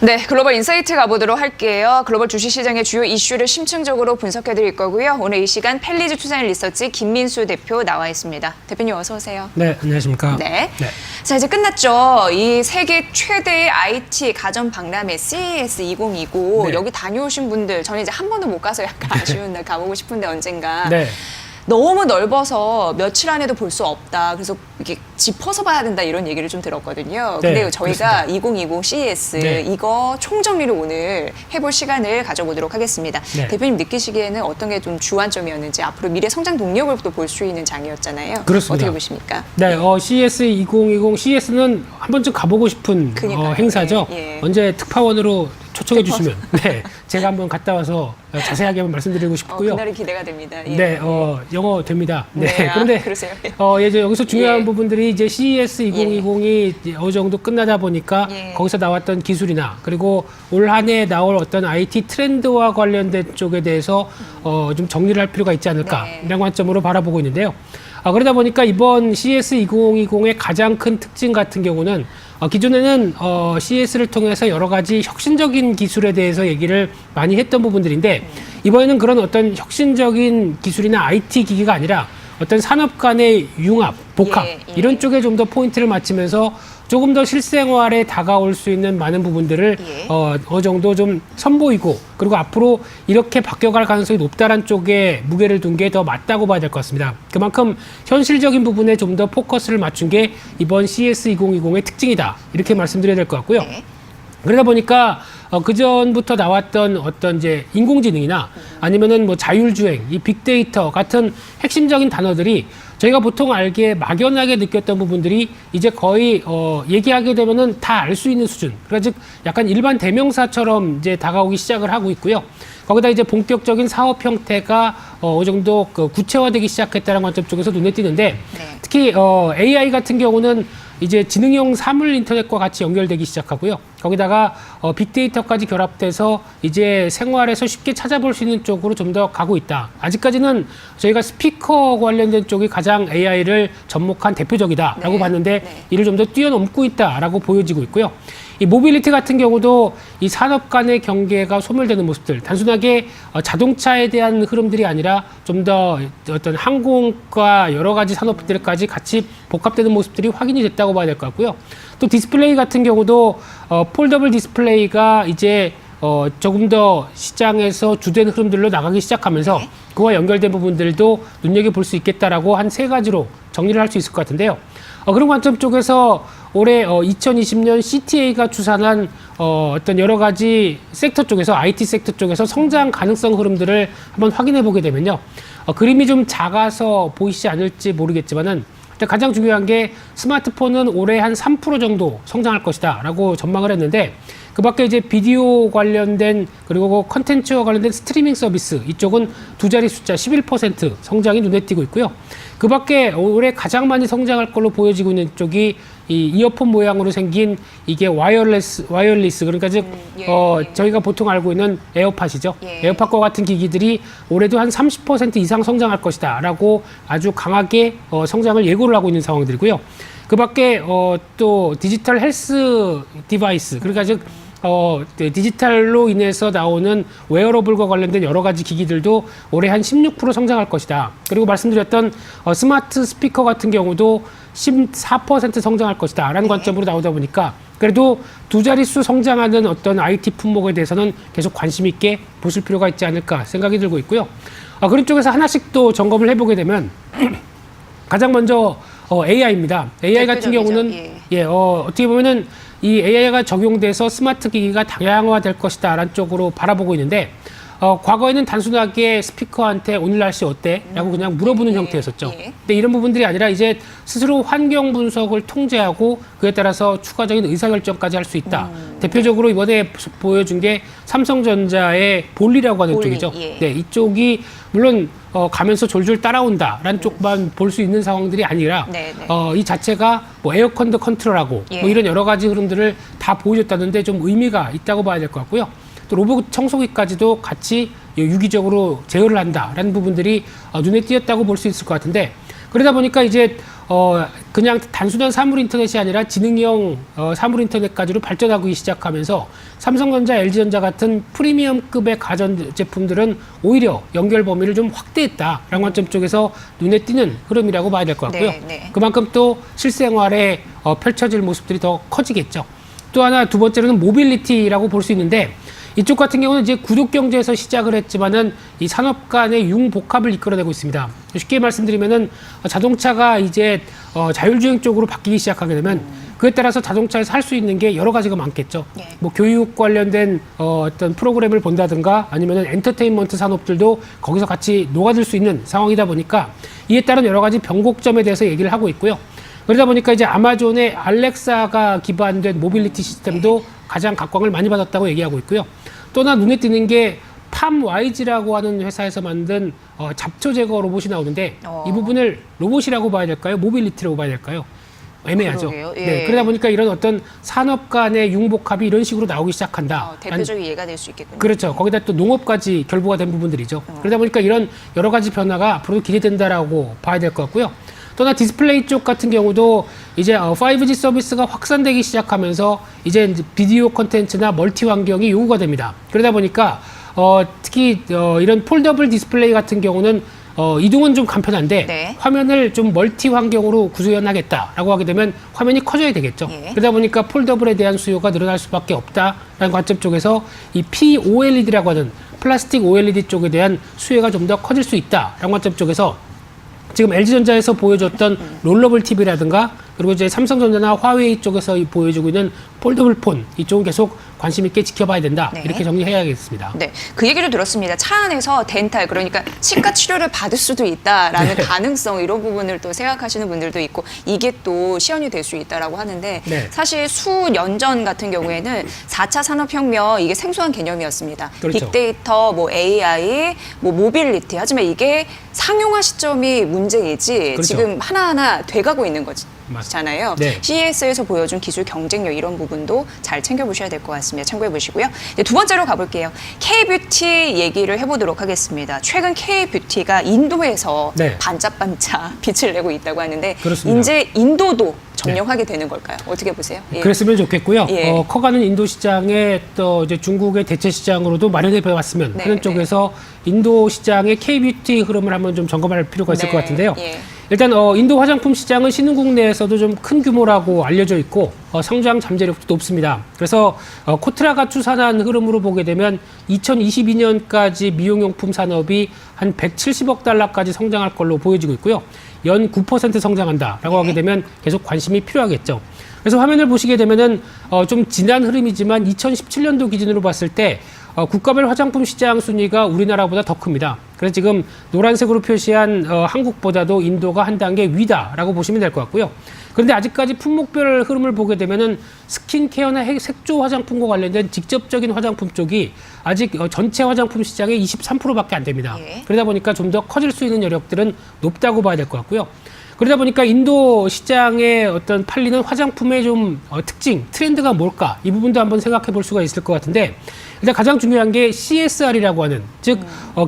네, 글로벌 인사이트 가보도록 할게요. 글로벌 주식시장의 주요 이슈를 심층적으로 분석해드릴 거고요. 오늘 이 시간 펠리즈 투자인 리서치 김민수 대표 나와 있습니다. 대표님 어서 오세요. 네, 안녕하십니까. 네. 자, 이제 끝났죠. 이 세계 최대의 IT 가전 박람회 CES 2020 네. 여기 다녀오신 분들 저는 이제 한 번도 못 가서 약간 아쉬운 날 가보고 싶은데 언젠가. 네. 너무 넓어서 며칠 안에도 볼 수 없다. 그래서 이게 짚어서 봐야 된다 이런 얘기를 좀 들었거든요. 네, 근데 저희가 그렇습니다. 2020 CES 네. 이거 총정리를 오늘 해볼 시간을 가져보도록 하겠습니다. 네. 대표님 느끼시기에는 어떤 게 좀 주안점이었는지 앞으로 미래 성장 동력을 또 볼 수 있는 장이었잖아요. 그렇습니다. 어떻게 보십니까? 네, CES 2020 CES는 한 번쯤 가보고 싶은 그러니까요. 행사죠. 예. 언제 특파원으로 초청해 주시면 네, 제가 한번 갔다 와서 자세하게 한번 말씀드리고 싶고요. 그날이 기대가 됩니다. 예. 네, 영어 됩니다. 네, 네, 그런데 그러세요. 이제 여기서 중요한 예. 부분들이 이제 CES 2020이 어느 정도 끝나다 보니까 예. 거기서 나왔던 기술이나 그리고 올 한 해 나올 어떤 IT 트렌드와 관련된 쪽에 대해서 좀 정리를 할 필요가 있지 않을까 네. 이런 관점으로 바라보고 있는데요. 그러다 보니까 이번 CES 2020의 가장 큰 특징 같은 경우는 기존에는 CES를 통해서 여러 가지 혁신적인 기술에 대해서 얘기를 많이 했던 부분들인데 이번에는 그런 어떤 혁신적인 기술이나 IT 기기가 아니라 어떤 산업 간의 융합, 복합 예, 예. 이런 쪽에 좀 더 포인트를 맞추면서 조금 더 실생활에 다가올 수 있는 많은 부분들을 예. 어느 정도 좀 선보이고 그리고 앞으로 이렇게 바뀌어갈 가능성이 높다는 쪽에 무게를 둔 게 더 맞다고 봐야 될 것 같습니다. 그만큼 현실적인 부분에 좀 더 포커스를 맞춘 게 이번 CES 2020의 특징이다. 이렇게 말씀드려야 될 것 같고요. 네. 그러다 보니까 그 전부터 나왔던 어떤 이제 인공지능이나 아니면은 뭐 자율주행, 이 빅데이터 같은 핵심적인 단어들이 저희가 보통 알기에 막연하게 느꼈던 부분들이 이제 거의 얘기하게 되면은 다 알 수 있는 수준. 그러니까 즉 약간 일반 대명사처럼 이제 다가오기 시작을 하고 있고요. 거기다 이제 본격적인 사업 형태가 어느 정도 구체화되기 시작했다는 관점 쪽에서 눈에 띄는데 네. 특히 AI 같은 경우는 이제 지능형 사물 인터넷과 같이 연결되기 시작하고요. 거기다가 빅데이터까지 결합돼서 이제 생활에서 쉽게 찾아볼 수 있는 쪽으로 좀 더 가고 있다. 아직까지는 저희가 스피커 관련된 쪽이 가장 AI를 접목한 대표적이다라고 네. 봤는데 네. 이를 좀 더 뛰어넘고 있다라고 보여지고 있고요. 이 모빌리티 같은 경우도 이 산업 간의 경계가 소멸되는 모습들, 단순하게 자동차에 대한 흐름들이 아니라 좀 더 어떤 항공과 여러 가지 산업들까지 같이 복합되는 모습들이 확인이 됐다고 봐야 될 것 같고요. 또 디스플레이 같은 경우도 폴더블 디스플레이가 이제 조금 더 시장에서 주된 흐름들로 나가기 시작하면서 그와 연결된 부분들도 눈여겨볼 수 있겠다라고 한 세 가지로 정리를 할 수 있을 것 같은데요. 그런 관점 쪽에서 올해 2020년 CTA가 추산한 어떤 여러 가지 섹터 쪽에서 IT 섹터 쪽에서 성장 가능성 흐름들을 한번 확인해 보게 되면요. 그림이 좀 작아서 보이지 않을지 모르겠지만은 일단 가장 중요한 게 스마트폰은 올해 한 3% 정도 성장할 것이다 라고 전망을 했는데 그 밖에 이제 비디오 관련된 그리고 컨텐츠와 관련된 스트리밍 서비스 이쪽은 두 자리 숫자 11% 성장이 눈에 띄고 있고요. 그 밖에 올해 가장 많이 성장할 걸로 보여지고 있는 쪽이 이 이어폰 모양으로 생긴 이게 와이어리스 그러니까 즉 저희가 보통 알고 있는 에어팟이죠. 예. 에어팟과 같은 기기들이 올해도 한 30% 이상 성장할 것이다 라고 아주 강하게 성장을 예고를 하고 있는 상황들이고요. 그 밖에 또 디지털 헬스 디바이스 그러니까 즉 디지털로 인해서 나오는 웨어러블과 관련된 여러 가지 기기들도 올해 한 16% 성장할 것이다. 그리고 말씀드렸던 스마트 스피커 같은 경우도 14% 성장할 것이다. 라는 관점으로 나오다 보니까 그래도 두 자릿수 성장하는 어떤 IT 품목에 대해서는 계속 관심 있게 보실 필요가 있지 않을까 생각이 들고 있고요. 그런 쪽에서 하나씩 또 점검을 해보게 되면 가장 먼저 AI입니다. AI 같은 대표적이죠. 경우는 어떻게 보면은 이 AI가 적용돼서 스마트 기기가 다양화될 것이다 라는 쪽으로 바라보고 있는데 과거에는 단순하게 스피커한테 오늘 날씨 어때? 라고 그냥 물어보는 형태였었죠. 근데 이런 부분들이 아니라 이제 스스로 환경 분석을 통제하고 그에 따라서 추가적인 의사결정까지 할 수 있다. 대표적으로 이번에 보여준 게 삼성전자의 볼리라고 하는 볼리, 쪽이죠. 예. 네, 이쪽이 물론 가면서 졸졸 따라온다라는 쪽만 볼 수 있는 상황들이 아니라 네, 네. 이 자체가 뭐 에어컨도 컨트롤하고 예. 뭐 이런 여러 가지 흐름들을 다 보여줬다는데 좀 의미가 있다고 봐야 될 것 같고요. 또 로봇 청소기까지도 같이 유기적으로 제어를 한다라는 부분들이 눈에 띄었다고 볼 수 있을 것 같은데 그러다 보니까 이제 그냥 단순한 사물 인터넷이 아니라 지능형 사물 인터넷까지로 발전하기 시작하면서 삼성전자, LG전자 같은 프리미엄급의 가전 제품들은 오히려 연결 범위를 좀 확대했다라는 관점 쪽에서 눈에 띄는 흐름이라고 봐야 될 것 같고요. 네. 그만큼 또 실생활에 펼쳐질 모습들이 더 커지겠죠. 또 하나 두 번째로는 모빌리티라고 볼 수 있는데 이쪽 같은 경우는 이제 구독 경제에서 시작을 했지만은 이 산업 간의 융복합을 이끌어내고 있습니다. 쉽게 말씀드리면은 자동차가 이제 자율주행 쪽으로 바뀌기 시작하게 되면 그에 따라서 자동차에서 할 수 있는 게 여러 가지가 많겠죠. 네. 뭐 교육 관련된 어떤 프로그램을 본다든가 아니면은 엔터테인먼트 산업들도 거기서 같이 녹아들 수 있는 상황이다 보니까 이에 따른 여러 가지 변곡점에 대해서 얘기를 하고 있고요. 그러다 보니까 이제 아마존의 알렉사가 기반된 모빌리티 시스템도 가장 각광을 많이 받았다고 얘기하고 있고요. 또 하나 눈에 띄는 게 팜와이즈라고 하는 회사에서 만든 잡초 제거 로봇이 나오는데 이 부분을 로봇이라고 봐야 될까요? 모빌리티라고 봐야 될까요? 애매하죠. 그러게요. 예. 네, 그러다 보니까 이런 어떤 산업 간의 융복합이 이런 식으로 나오기 시작한다. 대표적인 예가 될 수 있겠군요. 그렇죠. 거기다 또 농업까지 결부가 된 부분들이죠. 그러다 보니까 이런 여러 가지 변화가 앞으로도 기대된다라고 봐야 될 것 같고요. 또나 디스플레이 쪽 같은 경우도 이제 5G 서비스가 확산되기 시작하면서 이제 비디오 콘텐츠나 멀티 환경이 요구가 됩니다. 그러다 보니까 특히 이런 폴더블 디스플레이 같은 경우는 이동은 좀 간편한데 네. 화면을 좀 멀티 환경으로 구조연하겠다라고 하게 되면 화면이 커져야 되겠죠. 예. 그러다 보니까 폴더블에 대한 수요가 늘어날 수밖에 없다라는 관점 쪽에서 이 POLED라고 하는 플라스틱 OLED 쪽에 대한 수요가 좀 더 커질 수 있다라는 관점 쪽에서 지금 LG전자에서 보여줬던 롤러블 TV라든가 그리고 이제 삼성전자나 화웨이 쪽에서 보여주고 있는 폴더블 폰 이쪽은 계속 관심 있게 지켜봐야 된다. 네. 이렇게 정리해야겠습니다. 네, 그 얘기를 들었습니다. 차 안에서 덴탈, 그러니까 치과 치료를 받을 수도 있다라는 네. 가능성, 이런 부분을 또 생각하시는 분들도 있고 이게 또 시연이 될 수 있다라고 하는데 네. 사실 수년 전 같은 경우에는 4차 산업혁명 이게 생소한 개념이었습니다. 그렇죠. 빅데이터, 뭐 AI, 뭐 모빌리티. 하지만 이게 상용화 시점이 문제이지 그렇죠. 지금 하나하나 돼가고 있는 거지. 맞습니다. 잖아요. 네. CES에서 보여준 기술 경쟁력 이런 부분도 잘 챙겨보셔야 될 것 같습니다. 참고해 보시고요. 이제 두 번째로 가볼게요. K-뷰티 얘기를 해보도록 하겠습니다. 최근 K-뷰티가 인도에서 네. 반짝반짝 빛을 내고 있다고 하는데 그렇습니다. 이제 인도도 점령하게 되는 걸까요? 어떻게 보세요? 예. 그랬으면 좋겠고요. 예. 커가는 인도 시장에 또 이제 중국의 대체 시장으로도 마련해 봤으면 네, 하는 쪽에서 인도 시장의 K-뷰티 흐름을 한번 좀 점검할 필요가 있을 네, 것 같은데요. 예. 일단 인도 화장품 시장은 신흥국 내에서도 좀 큰 규모라고 알려져 있고 성장 잠재력도 높습니다. 그래서 코트라가 추산한 흐름으로 보게 되면 2022년까지 미용용품 산업이 한 170억 달러까지 성장할 걸로 보여지고 있고요. 연 9% 성장한다라고 하게 되면 계속 관심이 필요하겠죠. 그래서 화면을 보시게 되면은 좀 지난 흐름이지만 2017년도 기준으로 봤을 때 국가별 화장품 시장 순위가 우리나라보다 더 큽니다. 그래서 지금 노란색으로 표시한 한국보다도 인도가 한 단계 위다라고 보시면 될 것 같고요. 그런데 아직까지 품목별 흐름을 보게 되면은 스킨케어나 색조 화장품과 관련된 직접적인 화장품 쪽이 아직 전체 화장품 시장의 23%밖에 안 됩니다. 예. 그러다 보니까 좀 더 커질 수 있는 여력들은 높다고 봐야 될 것 같고요. 그러다 보니까 인도 시장의 어떤 팔리는 화장품의 좀 특징, 트렌드가 뭘까? 이 부분도 한번 생각해 볼 수가 있을 것 같은데 일단 가장 중요한 게 CSR이라고 하는 즉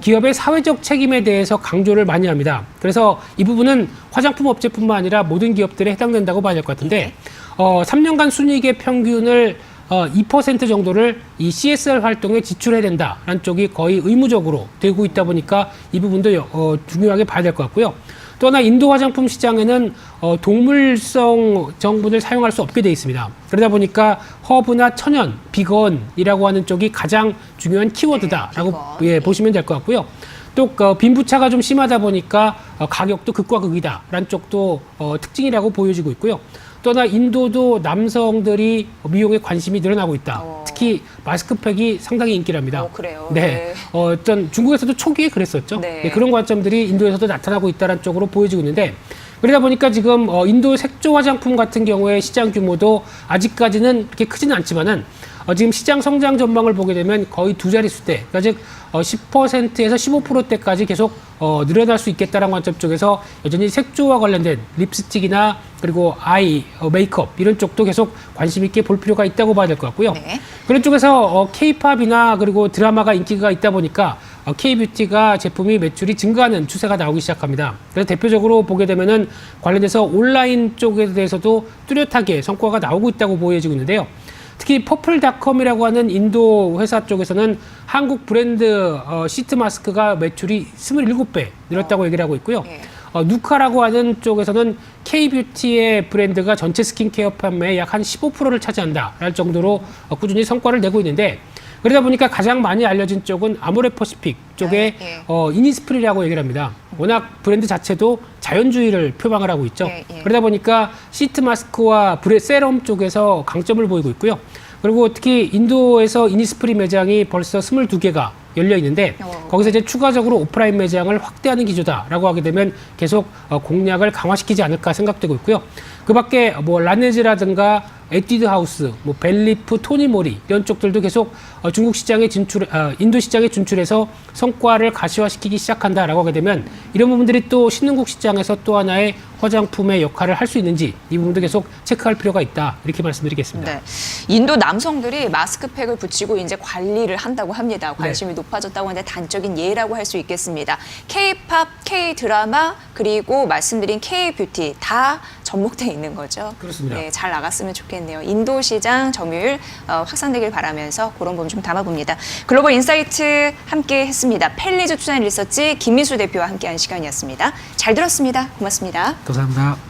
기업의 사회적 책임에 대해서 강조를 많이 합니다. 그래서 이 부분은 화장품 업체뿐만 아니라 모든 기업들에 해당된다고 봐야 될 것 같은데 3년간 순이익의 평균을 2% 정도를 이 CSR 활동에 지출해야 된다라는 쪽이 거의 의무적으로 되고 있다 보니까 이 부분도 중요하게 봐야 될 것 같고요. 또 하나 인도 화장품 시장에는 동물성 성분을 사용할 수 없게 돼 있습니다. 그러다 보니까 허브나 천연, 비건이라고 하는 쪽이 가장 중요한 키워드다라고 비건. 보시면 될 것 같고요. 또 빈부차가 좀 심하다 보니까 가격도 극과 극이다라는 쪽도 특징이라고 보여지고 있고요. 또 하나 인도도 남성들이 미용에 관심이 늘어나고 있다. 특히 마스크팩이 상당히 인기랍니다. 그래요. 네. 네. 어떤 중국에서도 초기에 그랬었죠. 네. 네, 그런 관점들이 인도에서도 나타나고 있다는 쪽으로 보여지고 있는데 그러다 보니까 지금 인도 색조 화장품 같은 경우에 시장 규모도 아직까지는 그렇게 크지는 않지만은 지금 시장 성장 전망을 보게 되면 거의 두 자릿수대, 그러니까 즉 10%에서 15%대까지 계속 늘어날 수 있겠다는 관점 쪽에서 여전히 색조와 관련된 립스틱이나 그리고 아이, 메이크업 이런 쪽도 계속 관심 있게 볼 필요가 있다고 봐야 될 것 같고요. 네. 그런 쪽에서 K-팝이나 그리고 드라마가 인기가 있다 보니까 K뷰티가 제품이 매출이 증가하는 추세가 나오기 시작합니다. 그래서 대표적으로 보게 되면은 관련해서 온라인 쪽에 대해서도 뚜렷하게 성과가 나오고 있다고 보여지고 있는데요. 특히 퍼플닷컴이라고 하는 인도 회사 쪽에서는 한국 브랜드 시트 마스크가 매출이 27배 늘었다고 얘기를 하고 있고요. 예. 누카라고 하는 쪽에서는 K뷰티의 브랜드가 전체 스킨케어 판매의 약 한 15%를 차지한다 할 정도로 꾸준히 성과를 내고 있는데, 그러다 보니까 가장 많이 알려진 쪽은 아모레퍼시픽 쪽의 예. 이니스프리라고 얘기를 합니다. 워낙 브랜드 자체도 자연주의를 표방을 하고 있죠. 예. 그러다 보니까 시트 마스크와 세럼 쪽에서 강점을 보이고 있고요. 그리고 특히 인도에서 이니스프리 매장이 벌써 22개가 열려 있는데, 거기서 이제 추가적으로 오프라인 매장을 확대하는 기조다라고 하게 되면 계속 공략을 강화시키지 않을까 생각되고 있고요. 그 밖에 뭐 라네즈라든가 에뛰드 하우스, 뭐 벨리프, 토니모리 이런 쪽들도 계속 중국 시장에 인도 시장에 진출해서 성과를 가시화시키기 시작한다라고 하게 되면, 이런 부분들이 또 신흥국 시장에서 또 하나의 화장품의 역할을 할 수 있는지 이 부분도 계속 체크할 필요가 있다, 이렇게 말씀드리겠습니다. 네. 인도 남성들이 마스크팩을 붙이고 이제 관리를 한다고 합니다. 관심이 네. 높아졌다고 하는데 단적인 예라고 할 수 있겠습니다. K-팝, K-드라마, 그리고 말씀드린 K-뷰티 다 접목돼 있는 거죠. 그렇습니다. 네, 잘 나갔으면 좋겠네요. 인도 시장 점유율 확산되길 바라면서 그런 부분 좀 담아봅니다. 글로벌 인사이트 함께 했습니다. 펠리즈 투자인 리서치 김민수 대표와 함께한 시간이었습니다. 잘 들었습니다. 고맙습니다. 감사합니다.